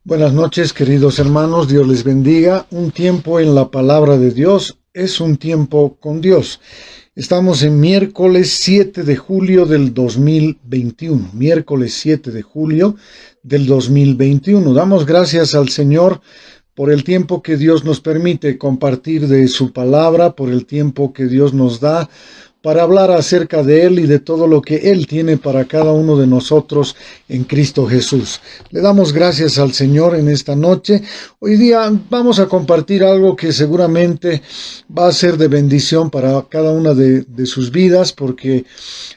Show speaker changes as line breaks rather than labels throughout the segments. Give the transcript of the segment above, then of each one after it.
Buenas noches, queridos hermanos, Dios les bendiga. Un tiempo en la palabra de Dios es un tiempo con Dios. Estamos en miércoles 7 de julio del 2021. Miércoles 7 de julio del 2021. Damos gracias al Señor por el tiempo que Dios nos permite compartir de su palabra, por el tiempo que Dios nos da para hablar acerca de Él y de todo lo que Él tiene para cada uno de nosotros en Cristo Jesús. Le damos gracias al Señor en esta noche. Hoy día vamos a compartir algo que seguramente va a ser de bendición para cada una de sus vidas, porque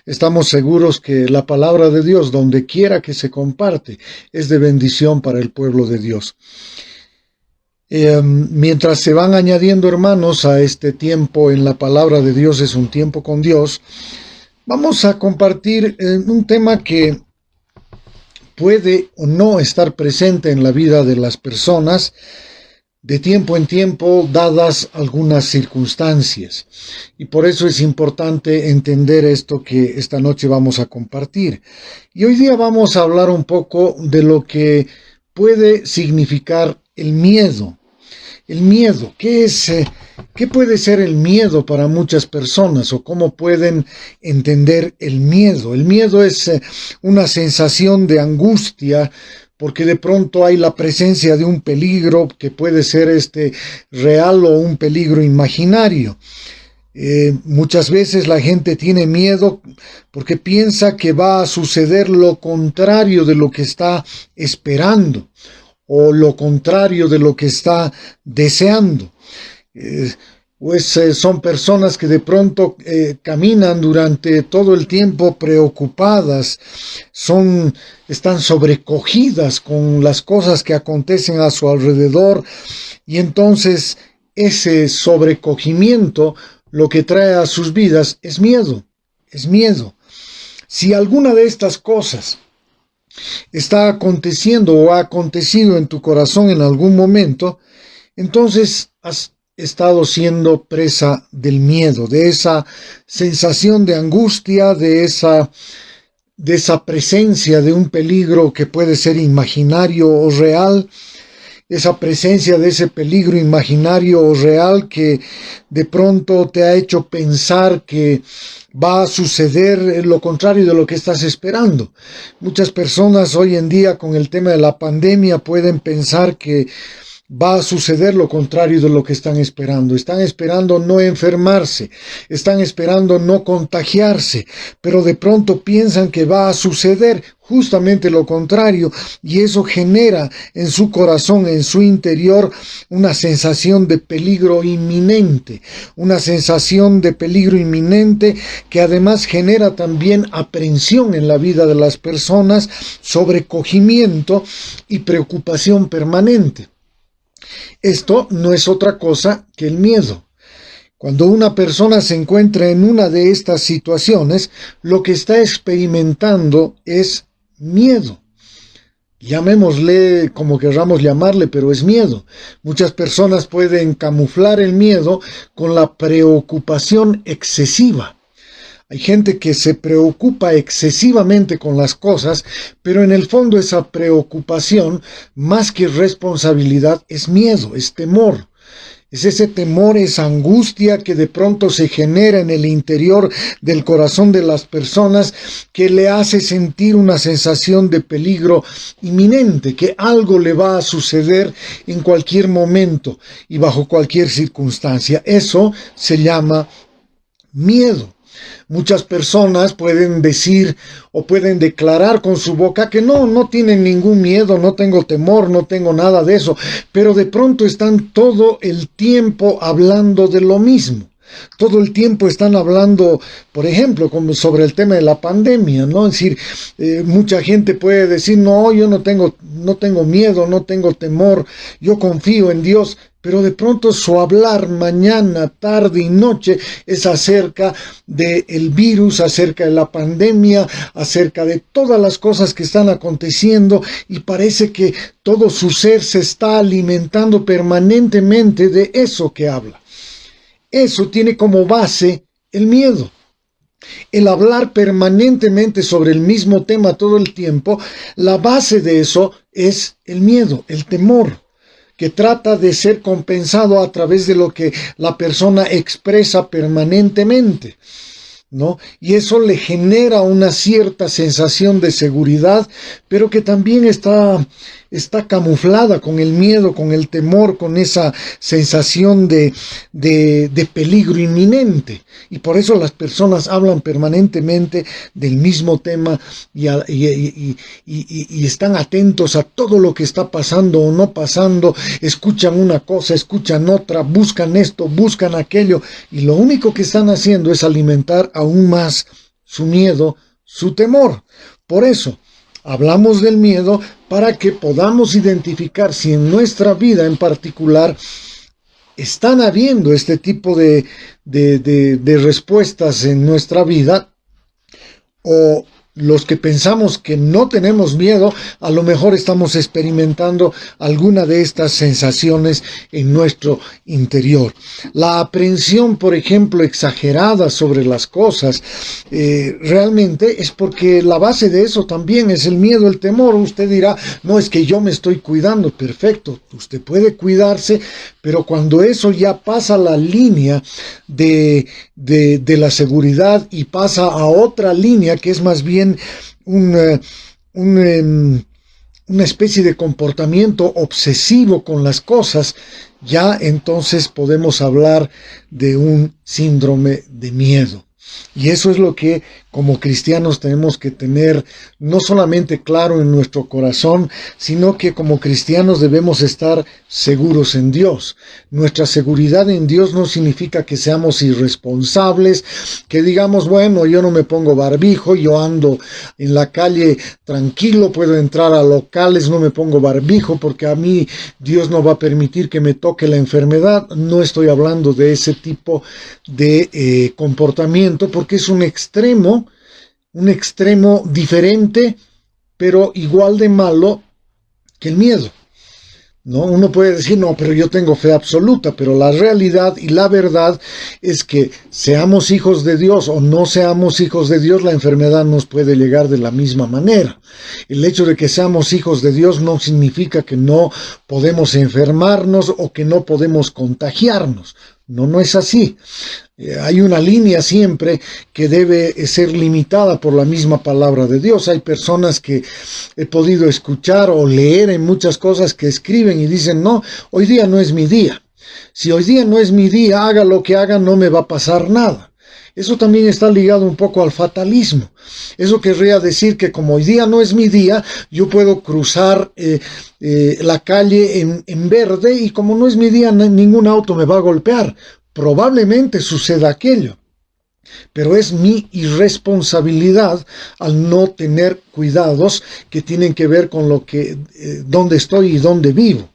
estamos seguros que la palabra de Dios, donde quiera que se comparte, es de bendición para el pueblo de Dios. Mientras se van añadiendo hermanos a este tiempo en la palabra de Dios, es un tiempo con Dios, vamos a compartir un tema que puede o no estar presente en la vida de las personas de tiempo en tiempo, dadas algunas circunstancias. Y por eso es importante entender esto que esta noche vamos a compartir. Y hoy día vamos a hablar un poco de lo que puede significar el miedo. El miedo, ¿qué puede ser el miedo para muchas personas o cómo pueden entender el miedo? El miedo es una sensación de angustia porque de pronto hay la presencia de un peligro que puede ser real o un peligro imaginario. Muchas veces la gente tiene miedo porque piensa que va a suceder lo contrario de lo que está esperando, o lo contrario de lo que está deseando. Son personas que de pronto caminan durante todo el tiempo preocupadas, están sobrecogidas con las cosas que acontecen a su alrededor, y entonces ese sobrecogimiento lo que trae a sus vidas es miedo, es miedo. Si alguna de estas cosas está aconteciendo o ha acontecido en tu corazón en algún momento, entonces has estado siendo presa del miedo, de esa sensación de angustia, de esa presencia de un peligro que puede ser imaginario o real, esa presencia de ese peligro imaginario o real que de pronto te ha hecho pensar que va a suceder lo contrario de lo que estás esperando. Muchas personas hoy en día con el tema de la pandemia pueden pensar que va a suceder lo contrario de lo que están esperando. Están esperando no enfermarse, están esperando no contagiarse, pero de pronto piensan que va a suceder justamente lo contrario, y eso genera en su corazón, en su interior, una sensación de peligro inminente, que además genera también aprensión en la vida de las personas, sobrecogimiento y preocupación permanente. Esto no es otra cosa que el miedo. Cuando una persona se encuentra en una de estas situaciones, lo que está experimentando es miedo. Llamémosle como querramos llamarle, pero es miedo. Muchas personas pueden camuflar el miedo con la preocupación excesiva. Hay gente que se preocupa excesivamente con las cosas, pero en el fondo esa preocupación, más que responsabilidad, es miedo, es temor. Es ese temor, esa angustia que de pronto se genera en el interior del corazón de las personas, que le hace sentir una sensación de peligro inminente, que algo le va a suceder en cualquier momento y bajo cualquier circunstancia. Eso se llama miedo. Muchas personas pueden decir o pueden declarar con su boca que no tienen ningún miedo, no tengo temor, no tengo nada de eso, pero de pronto están todo el tiempo hablando de lo mismo. Todo el tiempo están hablando, por ejemplo, como sobre el tema de la pandemia, ¿no? Es decir, mucha gente puede decir, no, yo no tengo miedo, no tengo temor, yo confío en Dios. Pero de pronto su hablar mañana, tarde y noche es acerca del virus, acerca de la pandemia, acerca de todas las cosas que están aconteciendo, y parece que todo su ser se está alimentando permanentemente de eso que habla. Eso tiene como base el miedo. el hablar permanentemente sobre el mismo tema todo el tiempo, la base de eso es el miedo, el temor, que trata de ser compensado a través de lo que la persona expresa permanentemente, ¿no? Y eso le genera una cierta sensación de seguridad, pero que también está camuflada con el miedo, con el temor, con esa sensación de peligro inminente. Y por eso las personas hablan permanentemente del mismo tema y están atentos a todo lo que está pasando o no pasando, escuchan una cosa, escuchan otra, buscan esto, buscan aquello, y lo único que están haciendo es alimentar aún más su miedo, su temor. Por eso hablamos del miedo, para que podamos identificar si en nuestra vida en particular están habiendo este tipo de respuestas en nuestra vida, o los que pensamos que no tenemos miedo, a lo mejor estamos experimentando alguna de estas sensaciones en nuestro interior. La aprehensión, por ejemplo, exagerada sobre las cosas, realmente es porque la base de eso también es el miedo, el temor. Usted dirá, no, es que yo me estoy cuidando. Perfecto, usted puede cuidarse, pero cuando eso ya pasa la línea de la seguridad y pasa a otra línea que es más bien una especie de comportamiento obsesivo con las cosas, ya entonces podemos hablar de un síndrome de miedo. Y eso es lo que como cristianos tenemos que tener no solamente claro en nuestro corazón, sino que como cristianos debemos estar seguros en Dios. Nuestra seguridad en Dios no significa que seamos irresponsables, que digamos, bueno, yo no me pongo barbijo, yo ando en la calle tranquilo, puedo entrar a locales, no me pongo barbijo porque a mí Dios no va a permitir que me toque la enfermedad. No estoy hablando de ese tipo de comportamiento, porque es un extremo diferente, pero igual de malo que el miedo, ¿no? Uno puede decir, no, pero yo tengo fe absoluta, pero la realidad y la verdad es que seamos hijos de Dios o no seamos hijos de Dios, la enfermedad nos puede llegar de la misma manera. El hecho de que seamos hijos de Dios no significa que no podemos enfermarnos o que no podemos contagiarnos. No, no es así. Hay una línea siempre que debe ser limitada por la misma palabra de Dios. Hay personas que he podido escuchar o leer en muchas cosas que escriben y dicen, no, hoy día no es mi día. Si hoy día no es mi día, haga lo que haga, no me va a pasar nada. Eso también está ligado un poco al fatalismo. Eso querría decir que como hoy día no es mi día, yo puedo cruzar la calle en verde y como no es mi día, ningún auto me va a golpear. Probablemente suceda aquello, pero es mi irresponsabilidad al no tener cuidados que tienen que ver con lo que, dónde estoy y dónde vivo.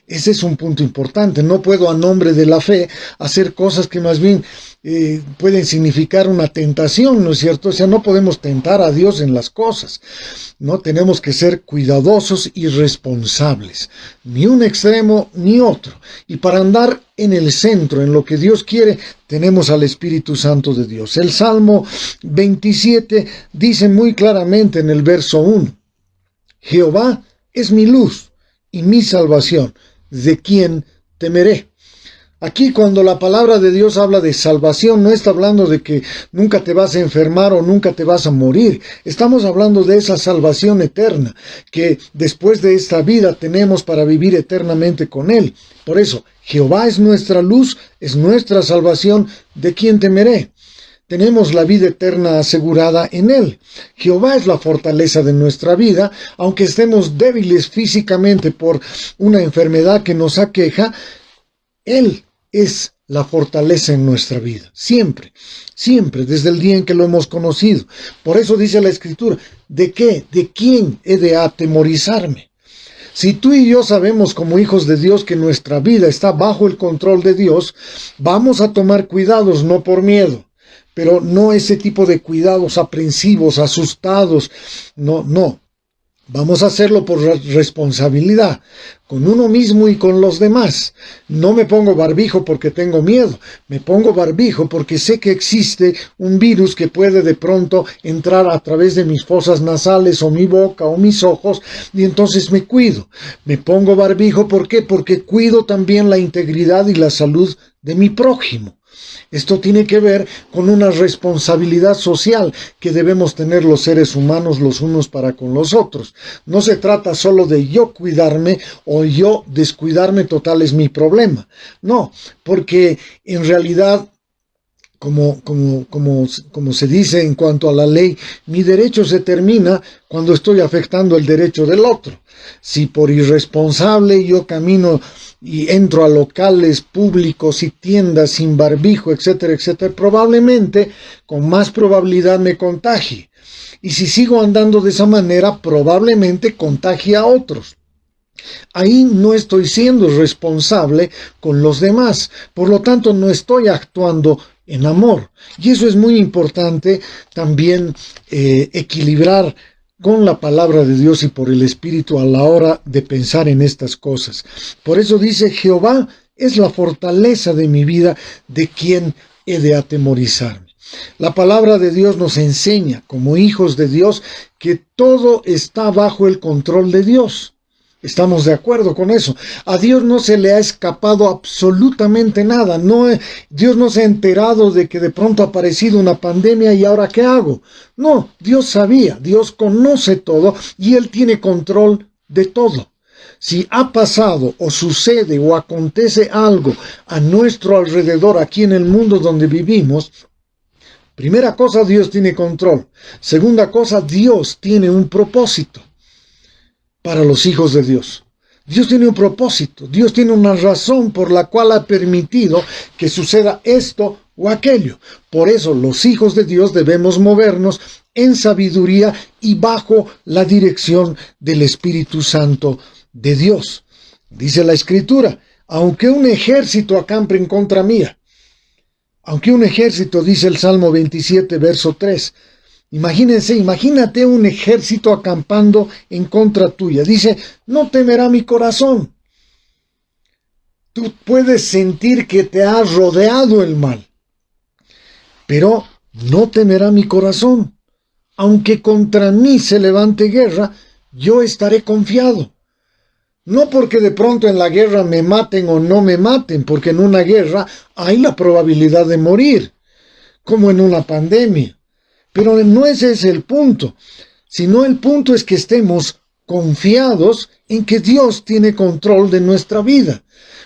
Ese es un punto importante. No puedo a nombre de la fe hacer cosas que más bien pueden significar una tentación, ¿no es cierto? O sea, no podemos tentar a Dios en las cosas, ¿no? Tenemos que ser cuidadosos y responsables. Ni un extremo ni otro. Y para andar en el centro, en lo que Dios quiere, tenemos al Espíritu Santo de Dios. El Salmo 27 dice muy claramente en el verso 1, Jehová es mi luz y mi salvación. ¿De quién temeré? Aquí cuando la palabra de Dios habla de salvación, no está hablando de que nunca te vas a enfermar o nunca te vas a morir. Estamos hablando de esa salvación eterna que después de esta vida tenemos para vivir eternamente con Él. Por eso, Jehová es nuestra luz, es nuestra salvación. ¿De quién temeré? Tenemos la vida eterna asegurada en Él. Jehová es la fortaleza de nuestra vida, aunque estemos débiles físicamente por una enfermedad que nos aqueja, Él es la fortaleza en nuestra vida. Siempre, siempre, desde el día en que lo hemos conocido. Por eso dice la Escritura, ¿de qué? ¿De quién he de atemorizarme? Si tú y yo sabemos como hijos de Dios que nuestra vida está bajo el control de Dios, vamos a tomar cuidados, no por miedo. Pero no ese tipo de cuidados aprensivos, asustados, no. Vamos a hacerlo por responsabilidad, con uno mismo y con los demás. No me pongo barbijo porque tengo miedo, me pongo barbijo porque sé que existe un virus que puede de pronto entrar a través de mis fosas nasales o mi boca o mis ojos, y entonces me cuido. Me pongo barbijo, ¿por qué? Porque cuido también la integridad y la salud de mi prójimo. Esto tiene que ver con una responsabilidad social que debemos tener los seres humanos los unos para con los otros. No se trata solo de yo cuidarme o yo descuidarme, total es mi problema. No, porque en realidad, como se dice en cuanto a la ley, mi derecho se termina cuando estoy afectando el derecho del otro. Si por irresponsable yo camino y entro a locales públicos y tiendas sin barbijo, etcétera, etcétera, probablemente, con más probabilidad me contagie. Y si sigo andando de esa manera, probablemente contagie a otros. Ahí no estoy siendo responsable con los demás, por lo tanto no estoy actuando en amor. Y eso es muy importante también equilibrar con la palabra de Dios y por el Espíritu a la hora de pensar en estas cosas. Por eso dice, Jehová es la fortaleza de mi vida, ¿de quién he de atemorizarme? La palabra de Dios nos enseña, como hijos de Dios, que todo está bajo el control de Dios. Estamos de acuerdo con eso. A Dios no se le ha escapado absolutamente nada. Dios no se ha enterado de que de pronto ha aparecido una pandemia y ahora ¿qué hago? No, Dios sabía, Dios conoce todo y Él tiene control de todo. Si ha pasado o sucede o acontece algo a nuestro alrededor aquí en el mundo donde vivimos, primera cosa, Dios tiene control. Segunda cosa, Dios tiene un propósito para los hijos de Dios. Dios tiene un propósito, Dios tiene una razón por la cual ha permitido que suceda esto o aquello. Por eso los hijos de Dios debemos movernos en sabiduría y bajo la dirección del Espíritu Santo de Dios. Dice la Escritura, aunque un ejército acampe en contra mía, aunque un ejército, dice el Salmo 27, verso 3, imagínate un ejército acampando en contra tuya. Dice, no temerá mi corazón. Tú puedes sentir que te ha rodeado el mal, pero no temerá mi corazón. Aunque contra mí se levante guerra, yo estaré confiado. No porque de pronto en la guerra me maten o no me maten, porque en una guerra hay la probabilidad de morir, como en una pandemia. Pero no ese es el punto, sino el punto es que estemos confiados en que Dios tiene control de nuestra vida.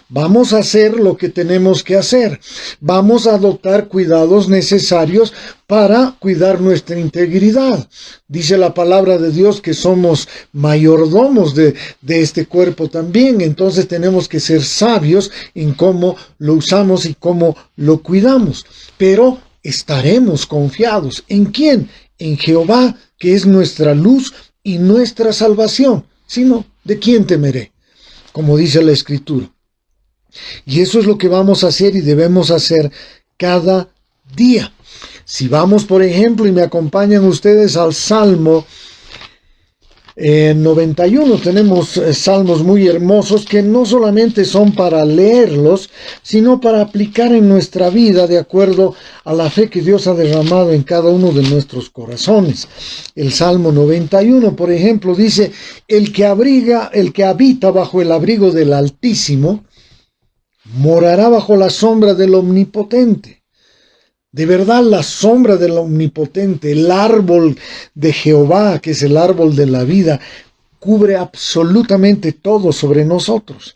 Vamos a hacer lo que tenemos que hacer. Vamos a adoptar cuidados necesarios para cuidar nuestra integridad. Dice la palabra de Dios que somos mayordomos de este cuerpo también. Entonces tenemos que ser sabios en cómo lo usamos y cómo lo cuidamos. Pero estaremos confiados. ¿En quién? En Jehová, que es nuestra luz y nuestra salvación. Sino, ¿de quién temeré? Como dice la Escritura. Y eso es lo que vamos a hacer y debemos hacer cada día. Si vamos, por ejemplo, y me acompañan ustedes al Salmo 91, tenemos salmos muy hermosos que no solamente son para leerlos, sino para aplicar en nuestra vida de acuerdo a la fe que Dios ha derramado en cada uno de nuestros corazones. El Salmo 91, por ejemplo, dice, el que habita bajo el abrigo del Altísimo, morará bajo la sombra del Omnipotente. De verdad, la sombra del Omnipotente, el árbol de Jehová, que es el árbol de la vida, cubre absolutamente todo sobre nosotros.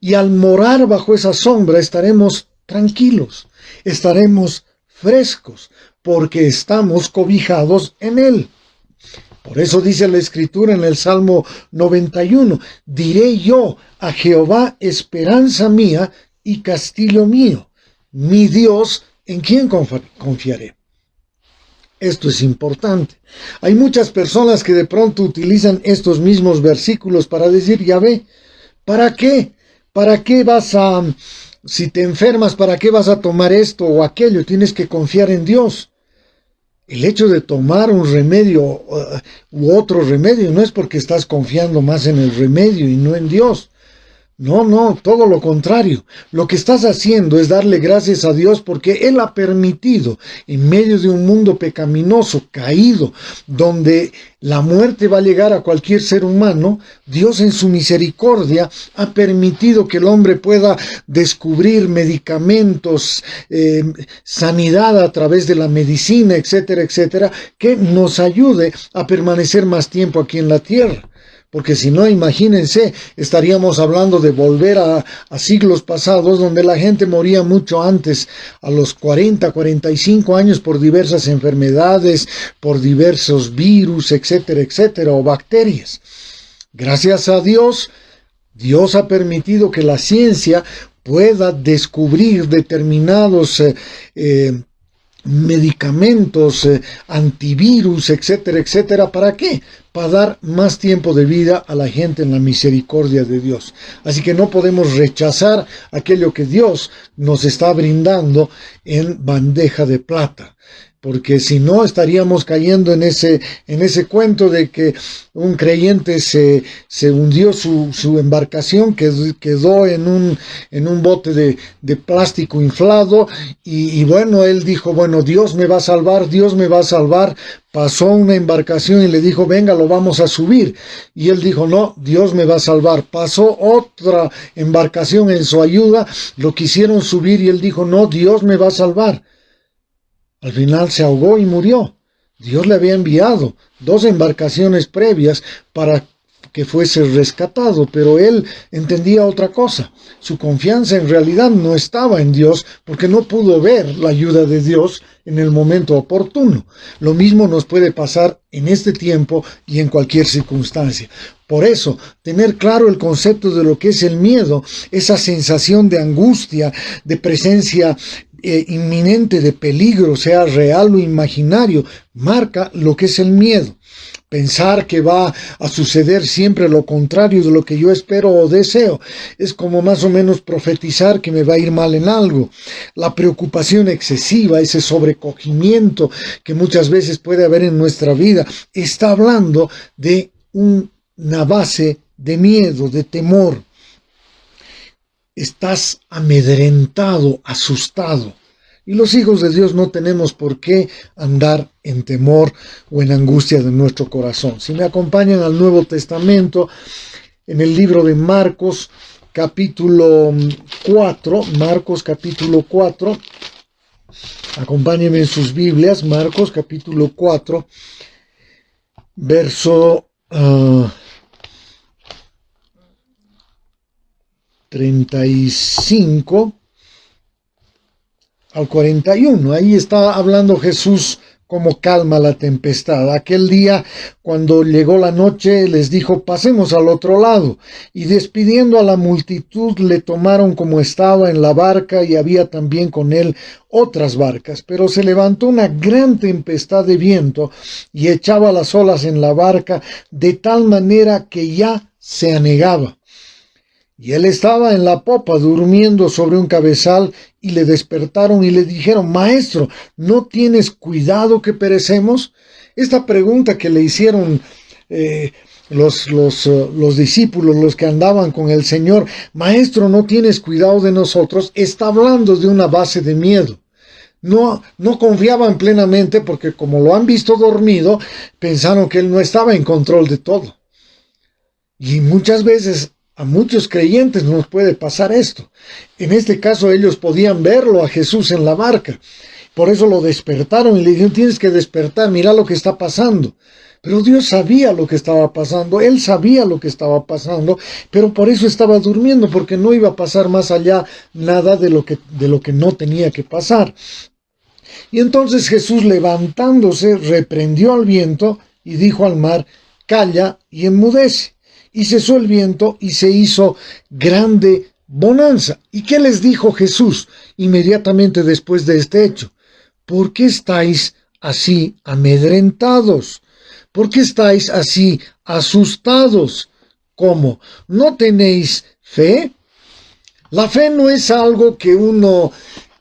Y al morar bajo esa sombra estaremos tranquilos, estaremos frescos, porque estamos cobijados en él. Por eso dice la Escritura en el Salmo 91, diré yo a Jehová, esperanza mía y castillo mío, mi Dios, ¿en quién confiaré? Esto es importante. Hay muchas personas que de pronto utilizan estos mismos versículos para decir, ya ve, ¿para qué? ¿Para qué si te enfermas, para qué vas a tomar esto o aquello? Tienes que confiar en Dios. El hecho de tomar un remedio u otro remedio no es porque estás confiando más en el remedio y no en Dios. No, no, todo lo contrario. Lo que estás haciendo es darle gracias a Dios porque Él ha permitido, en medio de un mundo pecaminoso, caído, donde la muerte va a llegar a cualquier ser humano, Dios en su misericordia ha permitido que el hombre pueda descubrir medicamentos, sanidad a través de la medicina, etcétera, etcétera, que nos ayude a permanecer más tiempo aquí en la tierra. Porque si no, imagínense, estaríamos hablando de volver a siglos pasados donde la gente moría mucho antes, a los 40, 45 años por diversas enfermedades, por diversos virus, etcétera, etcétera, o bacterias. Gracias a Dios, Dios ha permitido que la ciencia pueda descubrir determinados medicamentos, antivirus, etcétera, etcétera. ¿Para qué? Para dar más tiempo de vida a la gente en la misericordia de Dios. Así que no podemos rechazar aquello que Dios nos está brindando en bandeja de plata. Porque si no, estaríamos cayendo en ese cuento de que un creyente se hundió su embarcación, que quedó en un bote de plástico inflado, y bueno, él dijo, bueno, Dios me va a salvar, Dios me va a salvar. Pasó una embarcación y le dijo, venga, lo vamos a subir. Y él dijo, no, Dios me va a salvar. Pasó otra embarcación en su ayuda, lo quisieron subir y él dijo, no, Dios me va a salvar. Al final se ahogó y murió. Dios le había enviado 2 embarcaciones previas para que fuese rescatado, pero él entendía otra cosa. Su confianza en realidad no estaba en Dios porque no pudo ver la ayuda de Dios en el momento oportuno. Lo mismo nos puede pasar en este tiempo y en cualquier circunstancia. Por eso, tener claro el concepto de lo que es el miedo, esa sensación de angustia, de presencia inminente de peligro, sea real o imaginario, marca lo que es el miedo. Pensar que va a suceder siempre lo contrario de lo que yo espero o deseo es como más o menos profetizar que me va a ir mal en algo. La preocupación excesiva, ese sobrecogimiento que muchas veces puede haber en nuestra vida, está hablando de una base de miedo, de temor. Estás amedrentado, asustado. Y los hijos de Dios no tenemos por qué andar en temor o en angustia de nuestro corazón. Si me acompañan al Nuevo Testamento, en el libro de Marcos, capítulo 4, Marcos capítulo 4, acompáñenme en sus Biblias, Marcos capítulo 4, verso 35 al 41. Ahí está hablando Jesús cómo calma la tempestad. Aquel día, cuando llegó la noche, les dijo, pasemos al otro lado. Y despidiendo a la multitud, le tomaron como estaba en la barca, y había también con él otras barcas. Pero se levantó una gran tempestad de viento, y echaba las olas en la barca, de tal manera que ya se anegaba. Y él estaba en la popa durmiendo sobre un cabezal, y le despertaron y le dijeron, Maestro, ¿no tienes cuidado que perecemos? Esta pregunta que le hicieron los discípulos, los que andaban con el Señor, Maestro, ¿no tienes cuidado de nosotros? Está hablando de una base de miedo. No confiaban plenamente porque como lo han visto dormido, pensaron que él no estaba en control de todo. Y muchas veces a muchos creyentes nos puede pasar esto. En este caso ellos podían verlo a Jesús en la barca. Por eso lo despertaron y le dijeron, tienes que despertar, mira lo que está pasando. Pero Dios sabía lo que estaba pasando, Él sabía lo que estaba pasando, pero por eso estaba durmiendo, porque no iba a pasar más allá nada de lo que no tenía que pasar. Y entonces Jesús, levantándose, reprendió al viento y dijo al mar, calla y enmudece. Y cesó el viento y se hizo grande bonanza. ¿Y qué les dijo Jesús inmediatamente después de este hecho? ¿Por qué estáis así amedrentados? ¿Por qué estáis así asustados? ¿Cómo? ¿No tenéis fe? La fe no es algo que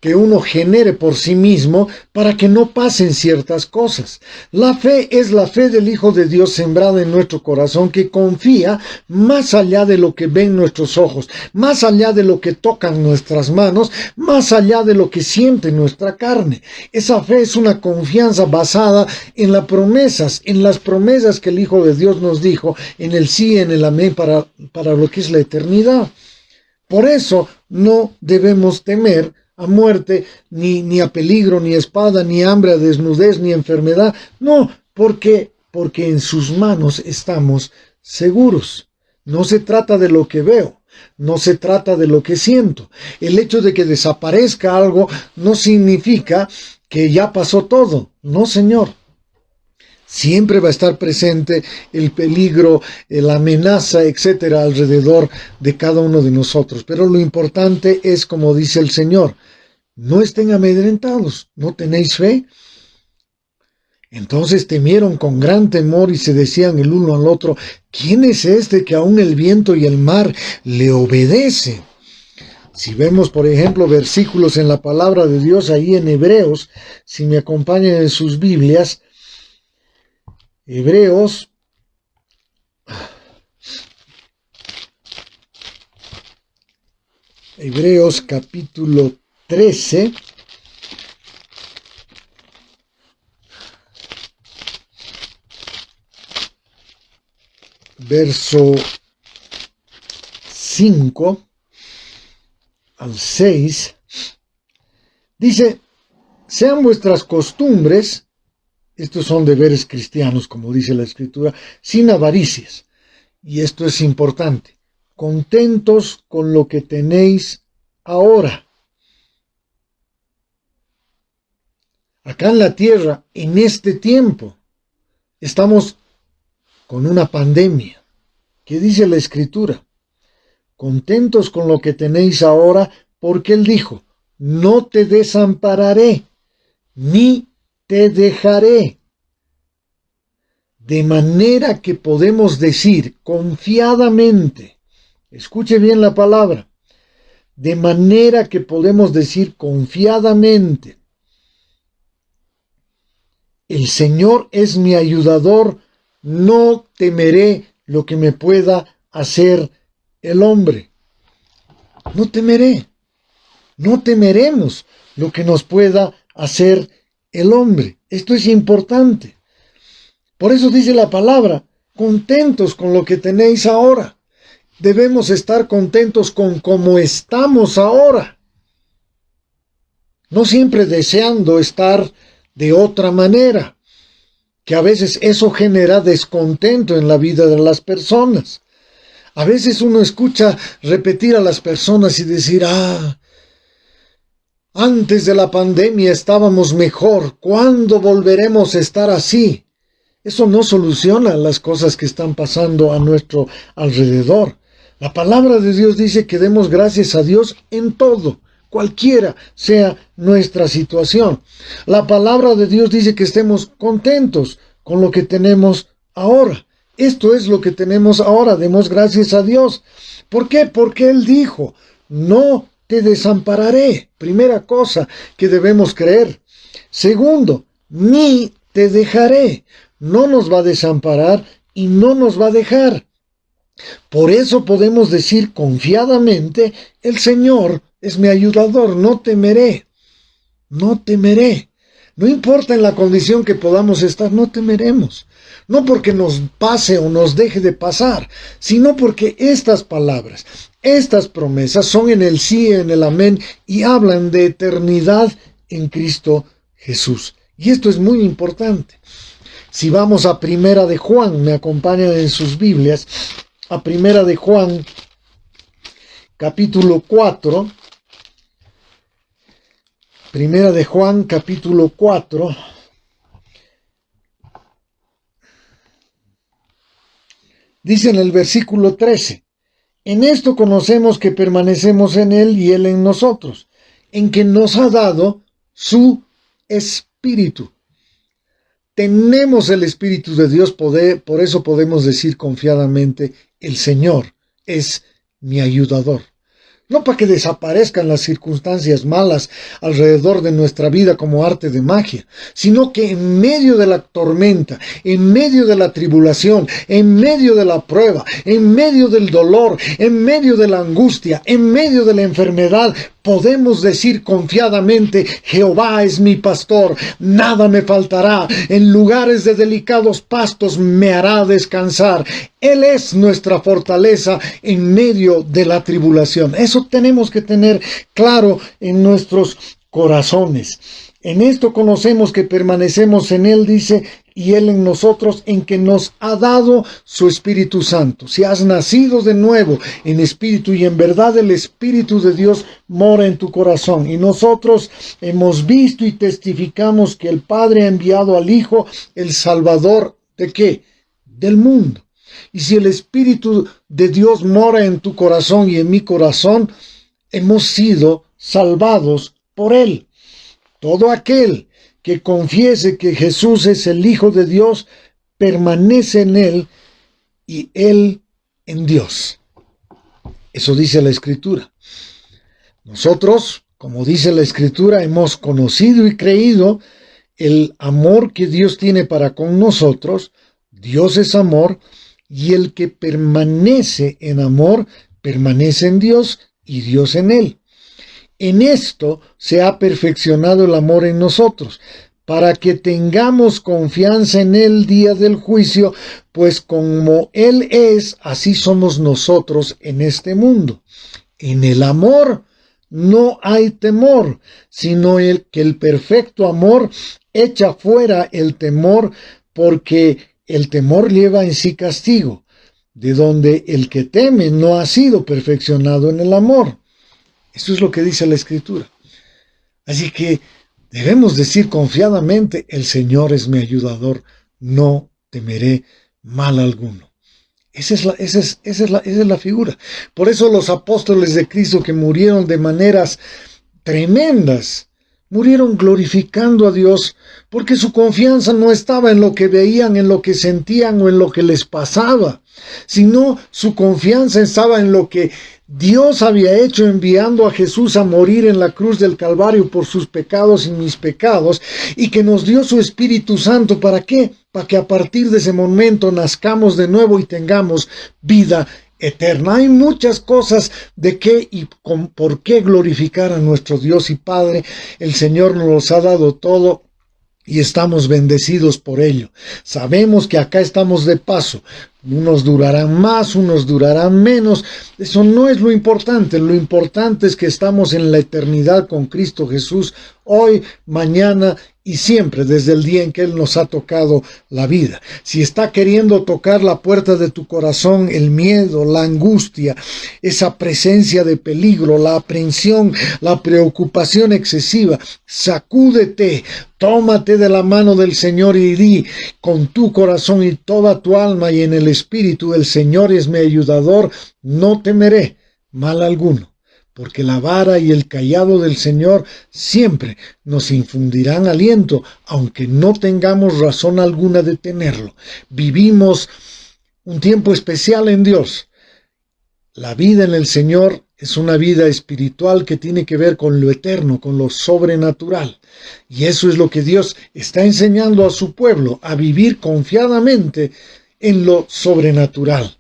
que uno genere por sí mismo para que no pasen ciertas cosas. La fe es la fe del Hijo de Dios sembrada en nuestro corazón, que confía más allá de lo que ven nuestros ojos, más allá de lo que tocan nuestras manos, más allá de lo que siente nuestra carne. Esa fe es una confianza basada en las promesas que el Hijo de Dios nos dijo, en el sí y en el amén para lo que es la eternidad. Por eso no debemos temer a muerte, ni a peligro, ni a espada, ni a hambre, a desnudez, ni a enfermedad. No, porque en sus manos estamos seguros. No se trata de lo que veo, no se trata de lo que siento. El hecho de que desaparezca algo no significa que ya pasó todo. No, Señor. Siempre va a estar presente el peligro, la amenaza, etcétera, alrededor de cada uno de nosotros. Pero lo importante es, como dice el Señor, no estén amedrentados, ¿no tenéis fe? Entonces temieron con gran temor y se decían el uno al otro, ¿quién es este que aún el viento y el mar le obedecen? Si vemos, por ejemplo, versículos en la palabra de Dios ahí en Hebreos, si me acompañan en sus Biblias, Hebreos capítulo 13, verso 5 al 6, dice, sean vuestras costumbres, estos son deberes cristianos, como dice la Escritura, sin avaricias. Y esto es importante. Contentos con lo que tenéis ahora. Acá en la tierra, en este tiempo, estamos con una pandemia. ¿Qué dice la Escritura? Contentos con lo que tenéis ahora, porque Él dijo, no te desampararé, ni te dejaré. De manera que podemos decir confiadamente, escuche bien la palabra, de manera que podemos decir confiadamente, el Señor es mi ayudador, no temeré lo que me pueda hacer el hombre. No temeré, no temeremos lo que nos pueda hacer el hombre. Esto es importante. Por eso dice la palabra, contentos con lo que tenéis ahora. Debemos estar contentos con cómo estamos ahora. No siempre deseando estar de otra manera, que a veces eso genera descontento en la vida de las personas. A veces uno escucha repetir a las personas y decir, antes de la pandemia estábamos mejor, ¿cuándo volveremos a estar así? Eso no soluciona las cosas que están pasando a nuestro alrededor. La palabra de Dios dice que demos gracias a Dios en todo, cualquiera sea nuestra situación. La palabra de Dios dice que estemos contentos con lo que tenemos ahora. Esto es lo que tenemos ahora, demos gracias a Dios. ¿Por qué? Porque Él dijo, no te desampararé. Primera cosa que debemos creer. Segundo, ni te dejaré. No nos va a desamparar y no nos va a dejar. Por eso podemos decir confiadamente, el Señor es mi ayudador, no temeré, no temeré. No importa en la condición que podamos estar, no temeremos. No porque nos pase o nos deje de pasar, sino porque estas palabras, estas promesas son en el sí y en el amén y hablan de eternidad en Cristo Jesús. Y esto es muy importante. Si vamos a Primera de Juan, me acompañan en sus Biblias, a Primera de Juan, capítulo 4, Primera de Juan, capítulo 4, dice en el versículo 13, en esto conocemos que permanecemos en Él y Él en nosotros, en que nos ha dado su Espíritu. Tenemos el Espíritu de Dios, por eso podemos decir confiadamente, el Señor es mi ayudador. no para que desaparezcan las circunstancias malas alrededor de nuestra vida como arte de magia, sino que en medio de la tormenta, en medio de la tribulación, en medio de la prueba, en medio del dolor, en medio de la angustia, en medio de la enfermedad, podemos decir confiadamente: Jehová es mi pastor, nada me faltará, en lugares de delicados pastos me hará descansar. Él es nuestra fortaleza en medio de la tribulación. Eso tenemos que tener claro en nuestros corazones. En esto conocemos que permanecemos en Él, dice, y Él en nosotros, en que nos ha dado su Espíritu Santo. Si has nacido de nuevo en espíritu y en verdad, el Espíritu de Dios mora en tu corazón. Y nosotros hemos visto y testificamos que el Padre ha enviado al Hijo, el Salvador, ¿de qué? Del mundo. Y si el Espíritu de Dios mora en tu corazón y en mi corazón, hemos sido salvados por Él. Todo aquel que confiese que Jesús es el Hijo de Dios, permanece en Él y Él en Dios. Eso dice la Escritura. Nosotros, como dice la Escritura, hemos conocido y creído el amor que Dios tiene para con nosotros. Dios es amor, y el que permanece en amor, permanece en Dios y Dios en él. En esto se ha perfeccionado el amor en nosotros, para que tengamos confianza en el día del juicio, pues como Él es, así somos nosotros en este mundo. En el amor no hay temor, sino que el perfecto amor echa fuera el temor, porque el temor lleva en sí castigo, de donde el que teme no ha sido perfeccionado en el amor. Eso es lo que dice la Escritura. Así que debemos decir confiadamente: el Señor es mi ayudador, no temeré mal alguno. Esa es la figura. Por eso los apóstoles de Cristo, que murieron de maneras tremendas, murieron glorificando a Dios, porque su confianza no estaba en lo que veían, en lo que sentían o en lo que les pasaba, sino su confianza estaba en lo que Dios había hecho, enviando a Jesús a morir en la cruz del Calvario por sus pecados y mis pecados, y que nos dio su Espíritu Santo. ¿Para qué? Para que a partir de ese momento nazcamos de nuevo y tengamos vida eterna. Hay muchas cosas de qué y por qué glorificar a nuestro Dios y Padre. El Señor nos los ha dado todo y estamos bendecidos por ello. Sabemos que acá estamos de paso. Unos durarán más, unos durarán menos. Eso no es lo importante. Lo importante es que estamos en la eternidad con Cristo Jesús, hoy, mañana y siempre, desde el día en que Él nos ha tocado la vida. Si está queriendo tocar la puerta de tu corazón el miedo, la angustia, esa presencia de peligro, la aprensión, la preocupación excesiva, sacúdete, tómate de la mano del Señor y di con tu corazón y toda tu alma y en el Espíritu: el Señor es mi ayudador, no temeré mal alguno. Porque la vara y el cayado del Señor siempre nos infundirán aliento, aunque no tengamos razón alguna de tenerlo. Vivimos un tiempo especial en Dios. La vida en el Señor es una vida espiritual que tiene que ver con lo eterno, con lo sobrenatural. Y eso es lo que Dios está enseñando a su pueblo, a vivir confiadamente en lo sobrenatural,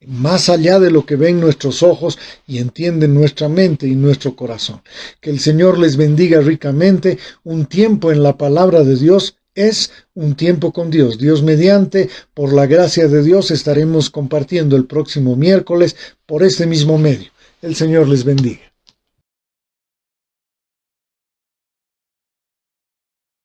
más allá de lo que ven nuestros ojos y entienden nuestra mente y nuestro corazón. Que el Señor les bendiga ricamente. Un tiempo en la palabra de Dios es un tiempo con Dios. Dios mediante, por la gracia de Dios, estaremos compartiendo el próximo miércoles por este mismo medio. El Señor les bendiga.